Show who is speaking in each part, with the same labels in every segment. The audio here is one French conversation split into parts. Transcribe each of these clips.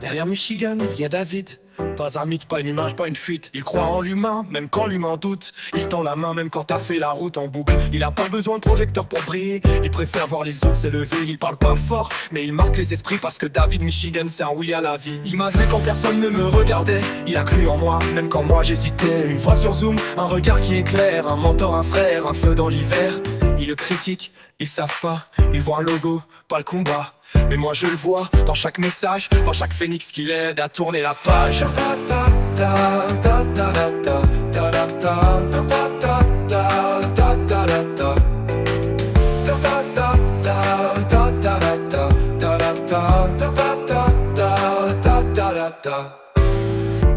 Speaker 1: Derrière Michigan, il y a David. Pas un mythe, pas une image, pas une fuite. Il croit en l'humain, même quand l'humain doute. Il tend la main, même quand t'as fait la route en boucle. Il a pas besoin de projecteur pour briller. Il préfère voir les autres s'élever. Il parle pas fort, mais il marque les esprits. Parce que David Michigan, c'est un oui à la vie. Il m'a vu quand personne ne me regardait. Il a cru en moi, même quand moi j'hésitais. Une fois sur Zoom, un regard qui éclaire. Un mentor, un frère, un feu dans l'hiver. Ils le critiquent, ils savent pas. Ils voient un logo, pas le combat. Mais moi je le vois dans chaque message, dans chaque phénix qui l'aide à tourner la page.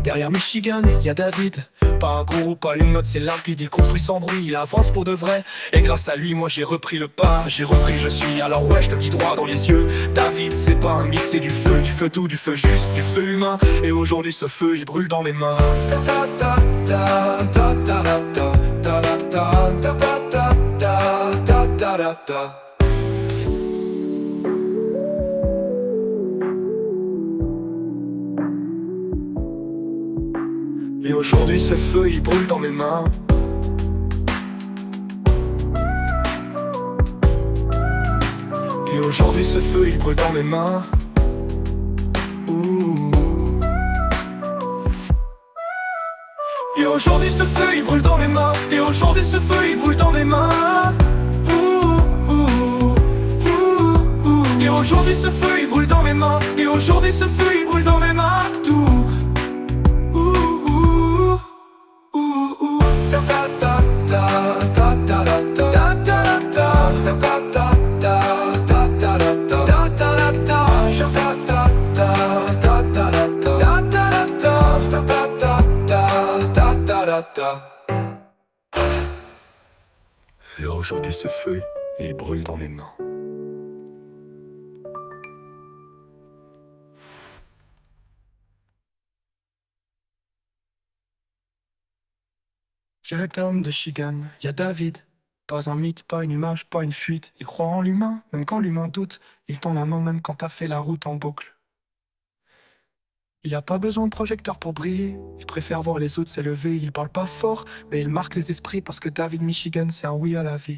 Speaker 1: Derrière Michigan, il y a David. Pas un gourou, pas une note, c'est limpide. Il construit sans bruit, il avance pour de vrai. Et grâce à lui, moi j'ai repris le pas. J'ai repris, je suis, alors ouais, je te dis droit dans les yeux. David, c'est pas un mythe, c'est du feu tout, du feu juste, du feu humain. Et aujourd'hui ce feu, il brûle dans mes mains. Et aujourd'hui ce feu il brûle dans mes mains. Et aujourd'hui ce feu il brûle dans mes mains. Ouh. Et aujourd'hui ce feu il brûle dans mes mains. Et aujourd'hui ce feu il brûle dans mes mains. Ouh, ouh, ouh, ouh. Et aujourd'hui ce feu il brûle dans mes mains. Et aujourd'hui ce feu il brûle dans mes mains. Tout. Et aujourd'hui ce feu, il brûle dans mes mains. J'ai le terme de Michigan, y a David. Pas un mythe, pas une image, pas une fuite. Il croit en l'humain, même quand l'humain doute. Il tend la main même quand t'as fait la route en boucle. Il a pas besoin de projecteur pour briller. Il préfère voir les autres s'élever. Il parle pas fort, mais il marque les esprits parce que David Michigan, c'est un oui à la vie.